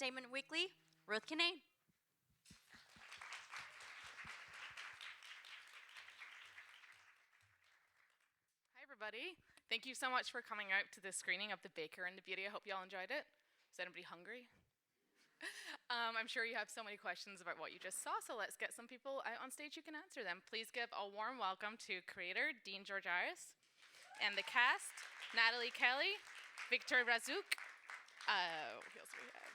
Entertainment Weekly, Ruth Kinane. Hi, everybody. Thank you so much for coming out to this screening of The Baker and the Beauty. I hope you all enjoyed it. Is anybody hungry? I'm sure you have so many questions about what you just saw, so let's get some people out on stage who can answer them. Please give a warm welcome to creator Dean Georgiaris and the cast, Natalie Kelly, Victor Razuk, who else do we have?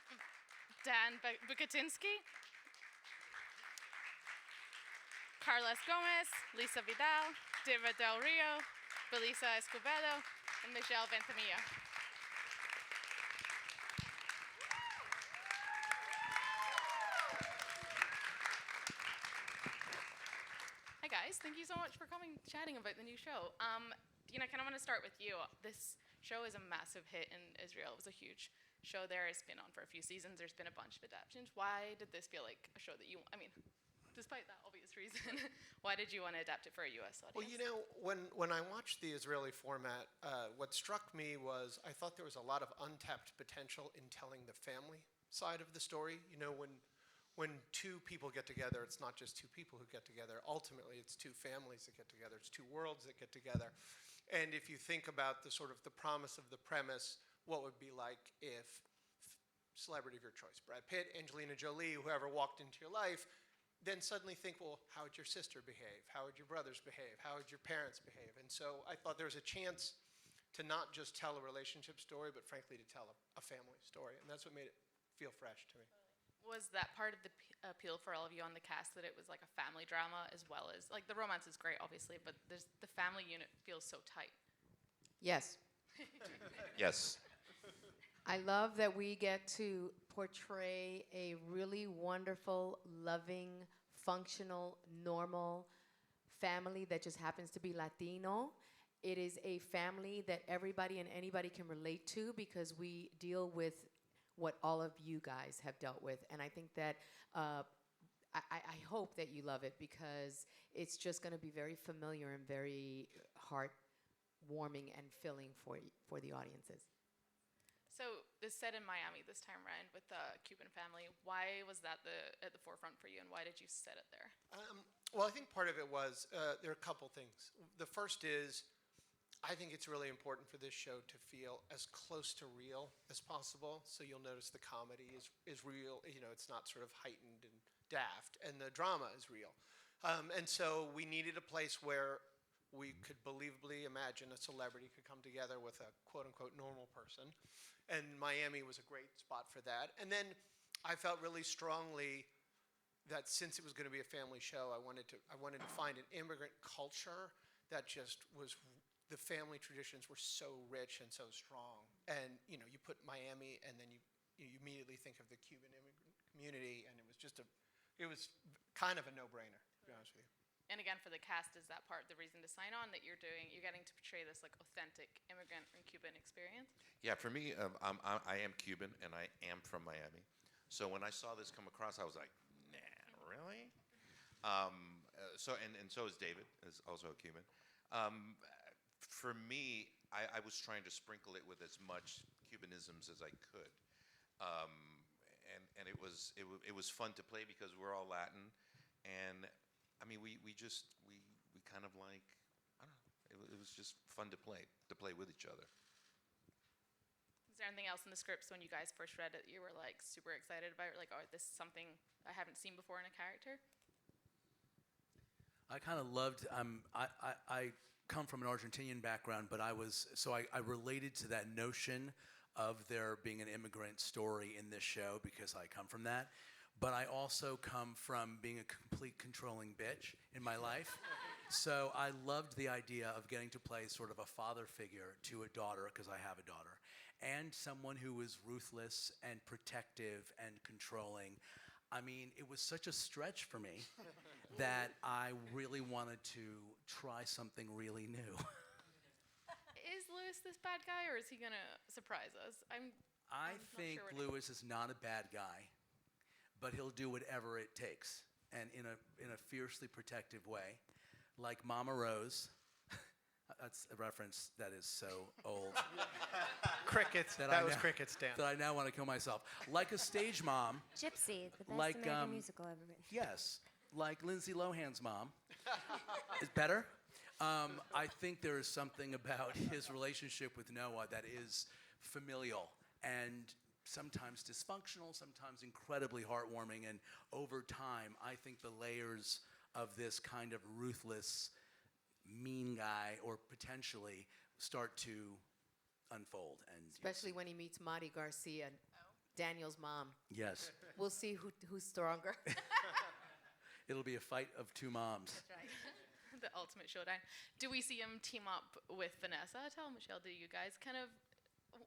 Dan Bukatinsky, Carlos Gomez, Lisa Vidal, Diva Del Rio, Belisa Escobedo, and Michelle Ventimilla. Hi guys, thank you so much for coming, chatting about the new show. Dean, I kind of want to start with you. This show is a massive hit in Israel. It was a huge show there. It's been on for a few seasons. There's been a bunch of adaptations. Why did this feel like a show that you, despite that obvious reason, why did you want to adapt it for a US audience? Well, you know, when I watched the Israeli format, what struck me was I thought there was a lot of untapped potential in telling the family side of the story. You know, when two people get together, it's not just two people who get together. Ultimately, it's two families that get together. It's two worlds that get together. And if you think about the sort of the promise of the premise, what would it be like if celebrity of your choice, Brad Pitt, Angelina Jolie, whoever walked into your life, then suddenly think, well, how would your sister behave? How would your brothers behave? How would your parents behave? And so I thought there was a chance to not just tell a relationship story, but frankly to tell a family story. And that's what made it feel fresh to me. Was that part of the appeal for all of you on the cast, that it was like a family drama as well as, like, the romance is great, obviously, but the family unit feels so tight? Yes. Yes. I love that we get to portray a really wonderful, loving, functional, normal family that just happens to be Latino. It is a family that everybody and anybody can relate to because we deal with what all of you guys have dealt with. And I think that, I hope that you love it because it's just gonna be very familiar and very heartwarming and filling for the audiences. So this set in Miami this time around with the Cuban family. Why was that at the forefront for you, and why did you set it there? Well, I think part of it was, there are a couple things. The first is, I think it's really important for this show to feel as close to real as possible. So you'll notice the comedy is real. You know, it's not sort of heightened and daft, and the drama is real. And so we needed a place where we could believably imagine a celebrity could come together with a quote-unquote normal person. And Miami was a great spot for that. And then I felt really strongly that since it was going to be a family show, I wanted to find an immigrant culture that just was, the family traditions were so rich and so strong. And you know, you put Miami and then you immediately think of the Cuban immigrant community, and it was kind of a no-brainer, to be honest with you. And again, for the cast, is that part of the reason to sign on, that you're getting to portray this like authentic immigrant and Cuban experience? Yeah, for me, I am Cuban and I am from Miami. So when I saw this come across, I was like, nah, really? So is David, is also a Cuban. For me, I was trying to sprinkle it with as much Cubanisms as I could. And it was fun to play because we're all Latin, and I mean, we kind of like, I don't know, it was just fun to play with each other. Is there anything else in the scripts when you guys first read it you were like super excited about, like, oh, this is something I haven't seen before in a character? I kind of loved, I come from an Argentinian background, but I related to that notion of there being an immigrant story in this show because I come from that. But I also come from being a complete controlling bitch in my life. So I loved the idea of getting to play sort of a father figure to a daughter, because I have a daughter, and someone who was ruthless and protective and controlling. I mean, it was such a stretch for me that I really wanted to try something really new. Is Lewis this bad guy, or is he gonna surprise us? I think sure Lewis is not a bad guy, but he'll do whatever it takes, and in a fiercely protective way. Like Mama Rose, That's a reference that is so old Crickets. That That I was know. crickets, Dan. that I now want to kill myself. Like a stage mom, Gypsy, the best Like, American musical ever written. yes, like Lindsay Lohan's mom. Is better? I think there is something about his relationship with Noah that is familial and sometimes dysfunctional, sometimes incredibly heartwarming. And over time, I think the layers of this kind of ruthless, mean guy, or potentially, start to unfold. And Especially when he meets Marty Garcia, Daniel's mom. yes, We'll see who's stronger. it'll be a fight of two moms. The ultimate showdown. Do we see him team up with Vanessa at all? Michelle, do you guys kind of,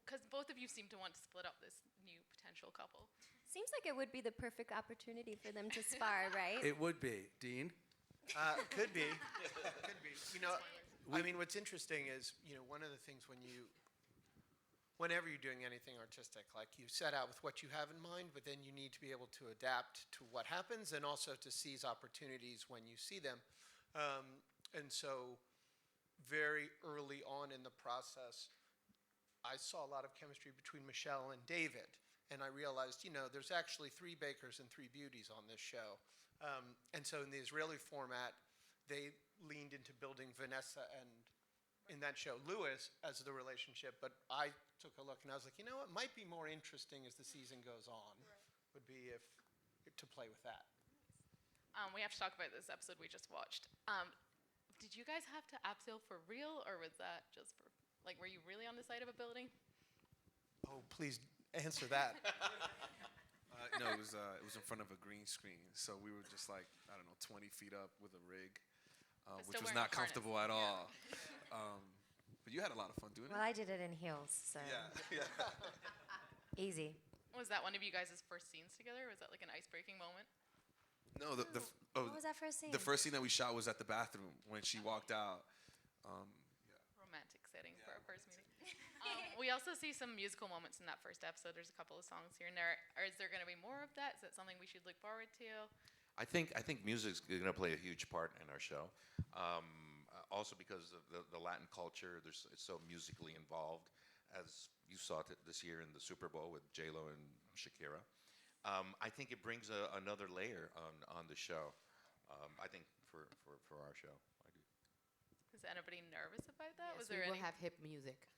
because both of you seem to want to split up this new potential couple. Seems like it would be the perfect opportunity for them to spar, right? It would be. Dean? Could be. Could be. You know, I mean, what's interesting is, you know, one of the things whenever you're doing anything artistic, like you set out with what you have in mind, but then you need to be able to adapt to what happens and also to seize opportunities when you see them. And so very early on in the process, I saw a lot of chemistry between Michelle and David. And I realized, you know, there's actually 3 Bakers and 3 Beauties on this show. And so in the Israeli format, they leaned into building Vanessa and, in that show, Lewis as the relationship. But I took a look and I was like, you know what might be more interesting as the season goes on would be if to play with that. We have to talk about this episode we just watched. Did you guys have to abseil for real, or was that just for, like, were you really on the side of a building? Oh, please answer that. No, it was in front of a green screen. So we were just like, I don't know, 20 feet up with a rig, But which still was wearing a not comfortable at harness. all. But you had a lot of fun doing Well, I did it in heels, so it. Yeah. easy. Was that one of you guys' first scenes together? Was that like an ice-breaking moment? No, What was that first scene? the first scene that we shot was at the bathroom when she walked out. Romantic setting for our first meeting. We also see some musical moments in that first episode. There's a couple of songs here and there. Is there going to be more of that? Is that something we should look forward to? I think music's going to play a huge part in our show. Also because of the Latin culture, it's so musically involved, as you saw this year in the Super Bowl with J-Lo and Shakira. I think it brings another layer on the show. I think for our show, I do. Is anybody nervous about that? Yes, Was there we any? will have hip music.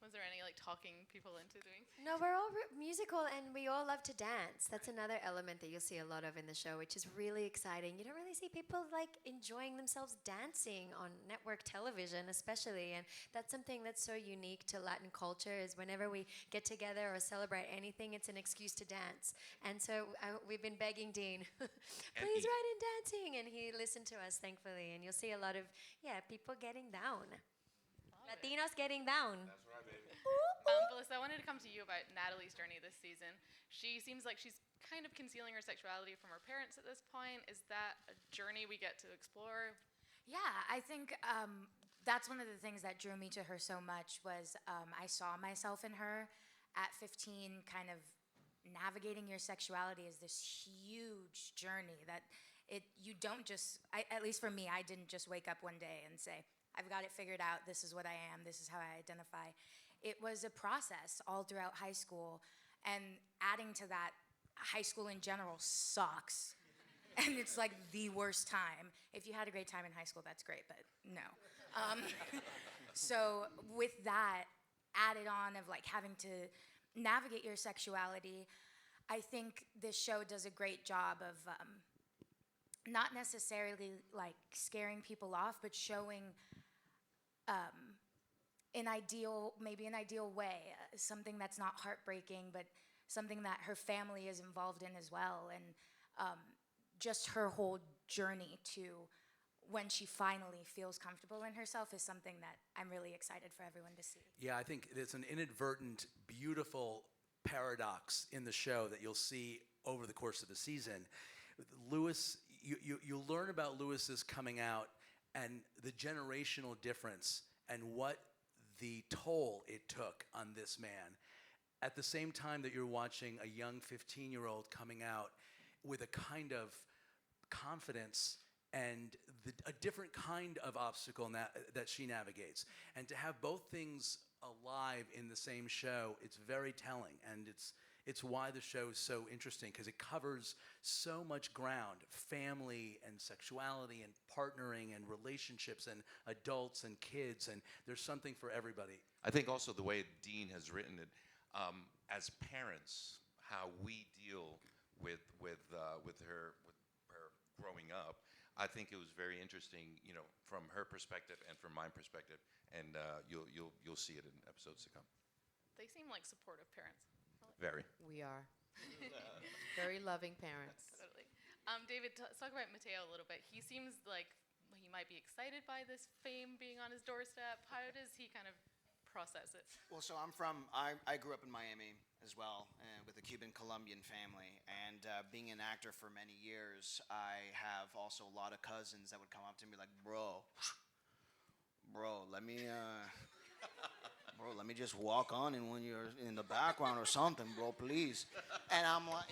Was there any like talking people into doing? No, we're all musical and we all love to dance. That's another element that you'll see a lot of in the show, which is really exciting. You don't really see people like enjoying themselves dancing on network television, especially. And that's something that's so unique to Latin culture is whenever we get together or celebrate anything, it's an excuse to dance. And so we've been begging Dean, please write in dancing. And he listened to us, thankfully. And you'll see a lot of, people getting down. Latinos getting down. Melissa, I wanted to come to you about Natalie's journey this season. She seems like she's kind of concealing her sexuality from her parents at this point. Is that a journey we get to explore? Yeah, I think that's one of the things that drew me to her so much was I saw myself in her at 15 kind of navigating your sexuality is this huge journey that you don't just, at least for me, I didn't just wake up one day and say, I've got it figured out, this is what I am, this is how I identify. It was a process all throughout high school, and adding to that, high school in general sucks. And it's like the worst time. If you had a great time in high school, that's great, but no. So with that added on of like having to navigate your sexuality, I think this show does a great job of not necessarily like scaring people off, but showing maybe an ideal way, something that's not heartbreaking, but something that her family is involved in as well, and just her whole journey to when she finally feels comfortable in herself is something that I'm really excited for everyone to see. Yeah, I think it's an inadvertent, beautiful paradox in the show that you'll see over the course of the season. Lewis, you'll learn about Lewis's coming out and the generational difference and what the toll it took on this man. At the same time that you're watching a young 15-year-old coming out with a kind of confidence and a different kind of obstacle that she navigates. And to have both things alive in the same show, it's very telling, and it's why the show is so interesting, because it covers so much ground: family and sexuality and partnering and relationships and adults and kids, and there's something for everybody. I think also the way Dean has written it, as parents, how we deal with her growing up. I think it was very interesting, from her perspective and from my perspective, and you'll see it in episodes to come. They seem like supportive parents. Very. We are very loving parents. Totally. David, let's talk about Mateo a little bit. He seems like he might be excited by this fame being on his doorstep. How does he kind of process it? Well, so I grew up in Miami as well, with a Cuban Colombian family, and being an actor for many years, I have also a lot of cousins that would come up to me like, bro, let me just walk on in when you're in the background or something, bro, please. And I'm like,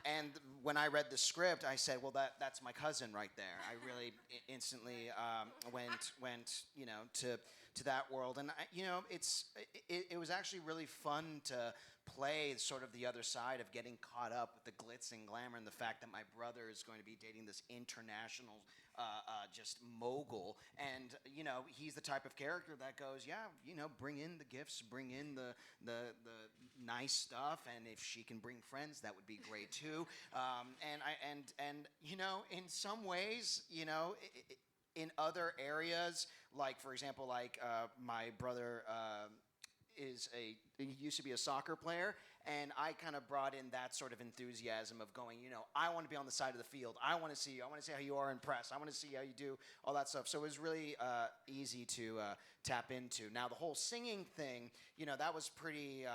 and when I read the script, I said, well, that's my cousin right there. I really instantly went to that world, and it was actually really fun to play sort of the other side of getting caught up with the glitz and glamour and the fact that my brother is going to be dating this international just mogul, and he's the type of character that goes, bring in the gifts, bring in the nice stuff, and if she can bring friends, that would be great too. And in some ways, in other areas, like for example, my brother he used to be a soccer player, and I kind of brought in that sort of enthusiasm of going, I want to be on the side of the field. I want to see you. I want to see how you are in press. I want to see how you do all that stuff. So it was really easy to tap into. Now, the whole singing thing, that was pretty,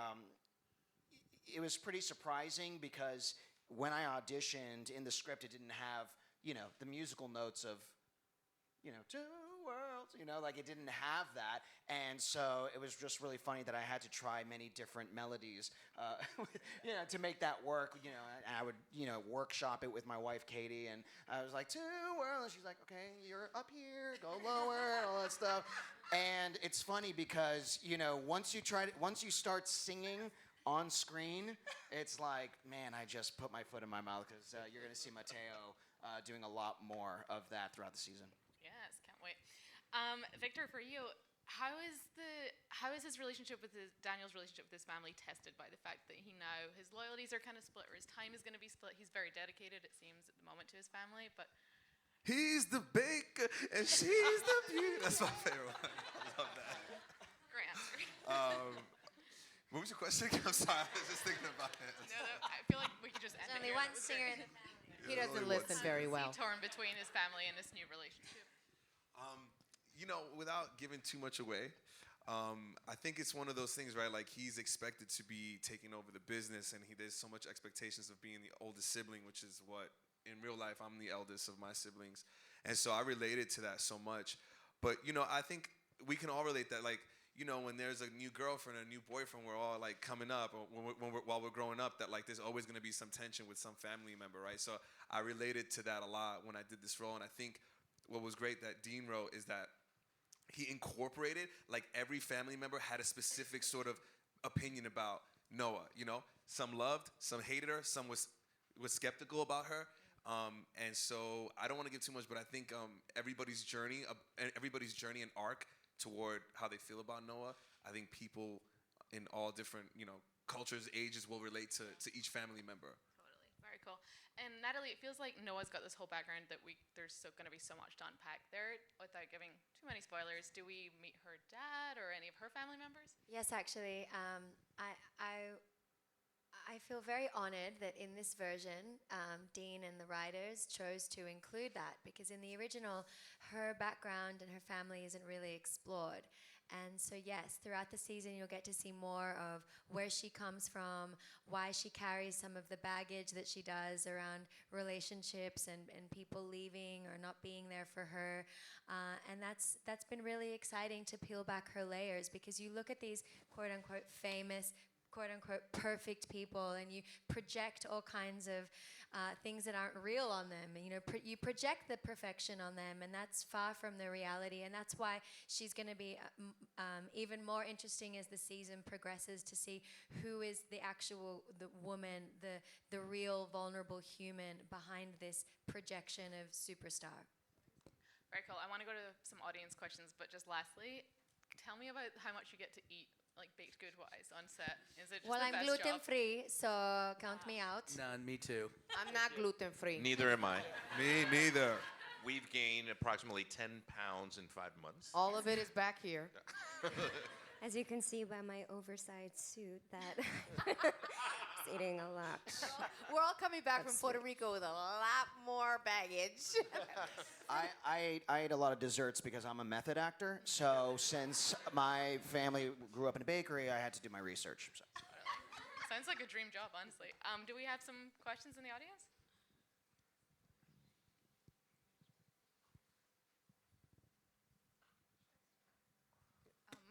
it was pretty surprising, because when I auditioned, in the script, it didn't have, the musical notes of, two worlds, it didn't have that. And so it was just really funny that I had to try many different melodies, to make that work, and I would, workshop it with my wife, Katie, and I was like, two worlds, and she's like, okay, you're up here, go lower, and all that stuff. And it's funny because, once you start singing on screen, it's like, man, I just put my foot in my mouth, because you're going to see Mateo doing a lot more of that throughout the season. Yes, can't wait. Victor, for you, how is his relationship with Daniel's relationship with his family tested by the fact that his loyalties are kind of split, or his time is going to be split? He's very dedicated, it seems, at the moment to his family, but He's the baker and she's the beauty. That's my favorite one. I love that. great answer. What was your question? I'm sorry, I was just thinking about it. No, I feel like we could just end There's it only here. one That was singer great. in the family. He doesn't listen very well. Is he torn between his family and this new relationship? Without giving too much away, I think it's one of those things, right? Like, he's expected to be taking over the business, and there's so much expectations of being the oldest sibling, which is what, in real life, I'm the eldest of my siblings. And so I related to that so much. But, I think we can all relate that, like, when there's a new girlfriend or a new boyfriend, we're all, like, coming up, or while we're growing up, that, like, there's always going to be some tension with some family member, right? So I related to that a lot when I did this role. And I think what was great that Dean wrote is that he incorporated, like, every family member had a specific sort of opinion about Noah, Some loved, some hated her, some was skeptical about her. And so I don't want to give too much, but I think everybody's journey and arc toward how they feel about Noah, I think people in all different, cultures, ages will relate to each family member. Totally. Very cool. And Natalie, it feels like Noah's got this whole background that there's going to be so much to unpack there. Without giving too many spoilers, do we meet her dad or any of her family members? Yes, actually, I feel very honored that in this version, Dean and the writers chose to include that, because in the original, her background and her family isn't really explored. And so yes, throughout the season, you'll get to see more of where she comes from, why she carries some of the baggage that she does around relationships and people leaving or not being there for her. And that's been really exciting to peel back her layers, because you look at these quote-unquote famous quote unquote perfect people, and you project all kinds of things that aren't real on them. You know, you project the perfection on them, and that's far from the reality. And that's why she's going to be even more interesting as the season progresses, to see who is the woman, the real vulnerable human behind this projection of superstar. Very cool. I want to go to some audience questions, but just lastly, tell me about how much you get to eat, like baked good wise, on set. Is it just Well, the I'm best gluten job? free, so count me out. Nah, me too. I'm not gluten free. Neither am I. Me neither. We've gained approximately 10 pounds in 5 months. All of it is back here. As you can see by my oversized suit, that it's eating a lot. We're all coming back from Puerto Rico with a lot more baggage. I ate a lot of desserts because I'm a method actor. So since my family grew up in a bakery, I had to do my research. So. Sounds like a dream job, honestly. Do we have some questions in the audience?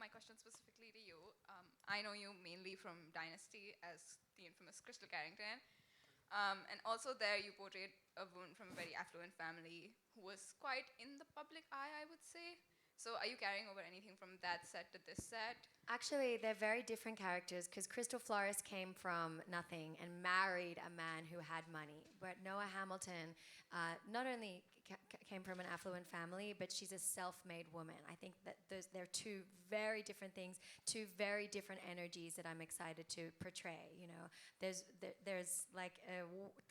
My question specifically to you. I know you mainly from Dynasty as the infamous Crystal Carrington. And also there you portrayed a woman from a very affluent family who was quite in the public eye, I would say. So are you carrying over anything from that set to this set? Actually, they're very different characters, because Crystal Flores came from nothing and married a man who had money. But Noah Hamilton not only came from an affluent family, but she's a self-made woman. I think that they're two very different things, two very different energies that I'm excited to portray. You know, there's like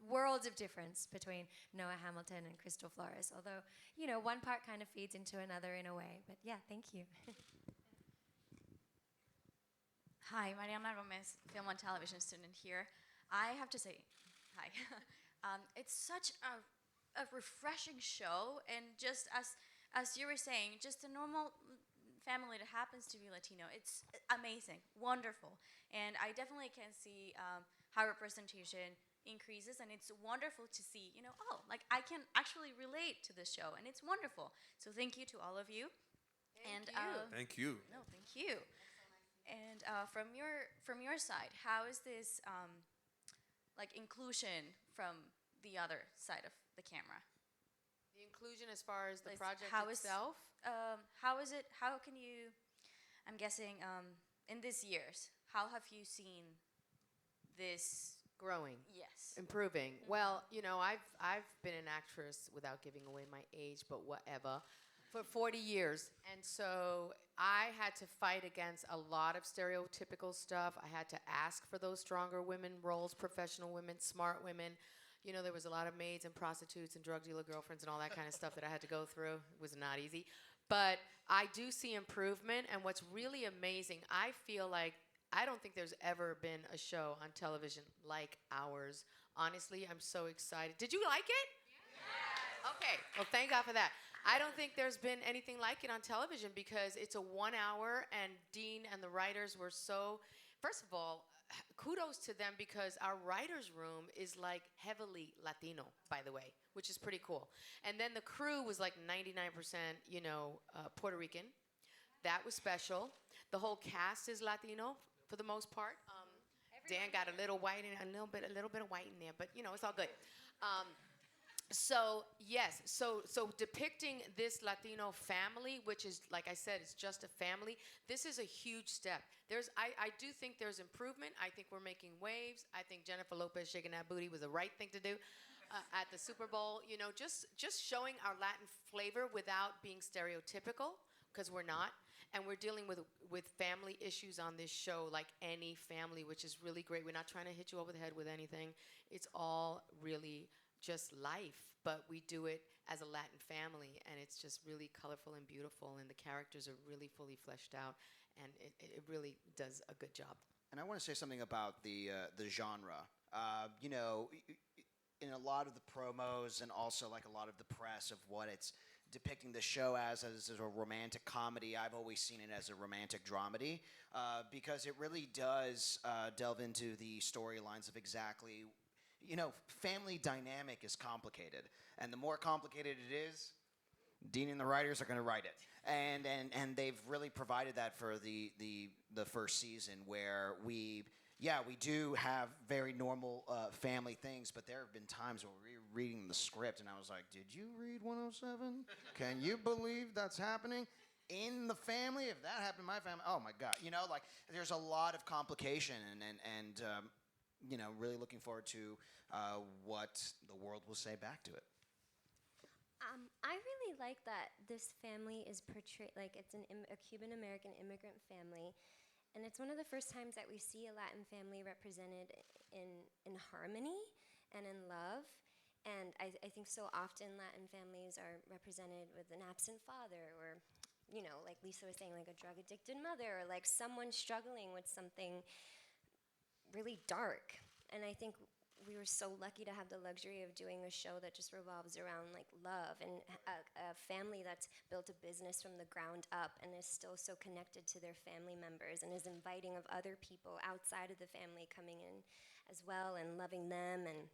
worlds of difference between Noah Hamilton and Crystal Flores. Although, you know, one part kind of feeds into another in a way. But yeah, thank you. Hi, Mariana Gomez, film and television student here. I have to say, hi. It's such a refreshing show, and just as you were saying, just a normal family that happens to be Latino. It's amazing, wonderful, and I definitely can see how representation increases, and it's wonderful to see, you know, oh, like I can actually relate to this show, and it's wonderful. So thank you to all of you. Thank you. No, thank you. And from your side, how is this like inclusion from the other side of the camera? The inclusion as far as the Like, project how is- itself? How is it? How can you? I'm guessing in these years, how have you seen this? Growing. Yes. Improving. Well, you know, I've been an actress, without giving away my age, but whatever, for 40 years. And so I had to fight against a lot of stereotypical stuff. I had to ask for those stronger women roles, professional women, smart women. You know, there was a lot of maids and prostitutes and drug dealer girlfriends and all that kind of stuff that I had to go through. It was not easy. But I do see improvement. And what's really amazing, I feel like I don't think there's ever been a show on television like ours. Honestly, I'm so excited. Did you like it? Yes. Okay. Well, thank God for that. I don't think there's been anything like it on television, because it's a 1 hour, and Dean and the writers were so, first of all, kudos to them, because our writer's room is like heavily Latino, by the way, which is pretty cool. And then the crew was like 99%, you know, Puerto Rican. That was special. The whole cast is Latino for the most part. Dan got a little white in, a little bit of white in there, but you know, it's all good. So yes, so depicting this Latino family, which is, like I said, it's just a family. This is a huge step. I do think there's improvement. I think we're making waves. I think Jennifer Lopez shaking that booty was the right thing to do at the Super Bowl. You know, just showing our Latin flavor without being stereotypical, because we're not. And we're dealing with family issues on this show, like any family, which is really great. We're not trying to hit you over the head with anything. It's all really just life, but we do it as a Latin family, and it's just really colorful and beautiful, and the characters are really fully fleshed out, and it really does a good job. And I want to say something about the genre. You know, in a lot of the promos and also like a lot of the press of what it's depicting the show as a romantic comedy, I've always seen it as a romantic dramedy, because it really does delve into the storylines of exactly, you know, family dynamic is complicated, and the more complicated it is, Dean and the writers are going to write it, and they've really provided that for the first season, where we, yeah, we do have very normal family things, but there have been times where we were reading the script and I was like, did you read 107? Can you believe that's happening in the family? If that happened in my family, oh my God. You know, like there's a lot of complication and you know, really looking forward to what the world will say back to it. I really like that this family is portrayed, like it's a Cuban-American immigrant family, and it's one of the first times that we see a Latin family represented in harmony and in love. And I think so often Latin families are represented with an absent father, or, you know, like Lisa was saying, like a drug-addicted mother, or like someone struggling with something really dark. And I think we were so lucky to have the luxury of doing a show that just revolves around like love, and a family that's built a business from the ground up and is still so connected to their family members and is inviting of other people outside of the family coming in as well and loving them. And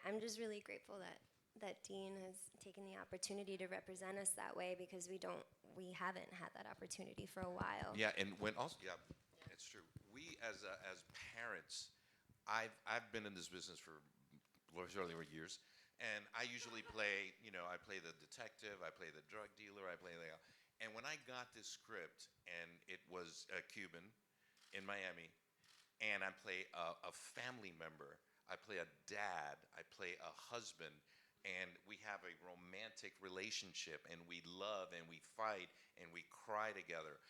I'm just really grateful that Dean has taken the opportunity to represent us that way, because we haven't had that opportunity for a while. Yeah, and when also, yeah, it's true. We as parents, I've been in this business for earlier years, and I usually play, you know, I play the detective, I play the drug dealer, and when I got this script and it was Cuban in Miami, and I play a family member, I play a dad, I play a husband, and we have a romantic relationship, and we love and we fight and we cry together.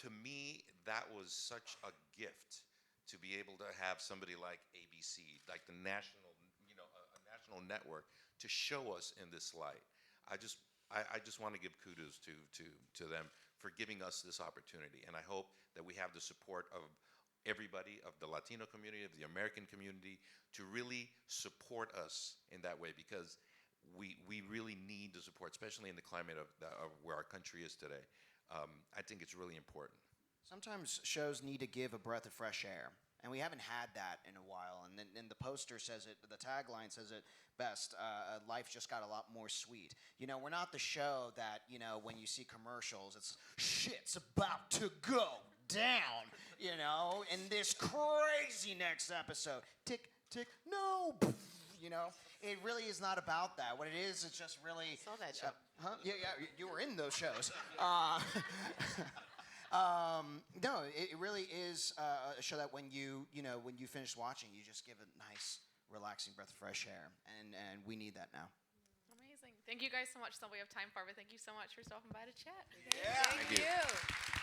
To me, that was such a gift to be able to have somebody like ABC, like the national, you know, a national network, to show us in this light. I just want to give kudos to them for giving us this opportunity, and I hope that we have the support of everybody, of the Latino community, of the American community, to really support us in that way, because we really need the support, especially in the climate of where our country is today. I think it's really important. Sometimes shows need to give a breath of fresh air, and we haven't had that in a while. And the poster says it, the tagline says it best, life just got a lot more sweet. You know, we're not the show that, you know, when you see commercials, it's shit's about to go down, you know, in this crazy next episode. Tick, tick, no, you know. It really is not about that. What it is, it's just really... I saw that show. Huh? Yeah, you were in those shows. No, it really is a show that when you finish watching, you just give a nice, relaxing breath of fresh air, and we need that now. Amazing. Thank you guys so much. That's all we have time for, but thank you so much for stopping by to chat. Yeah. Thank you.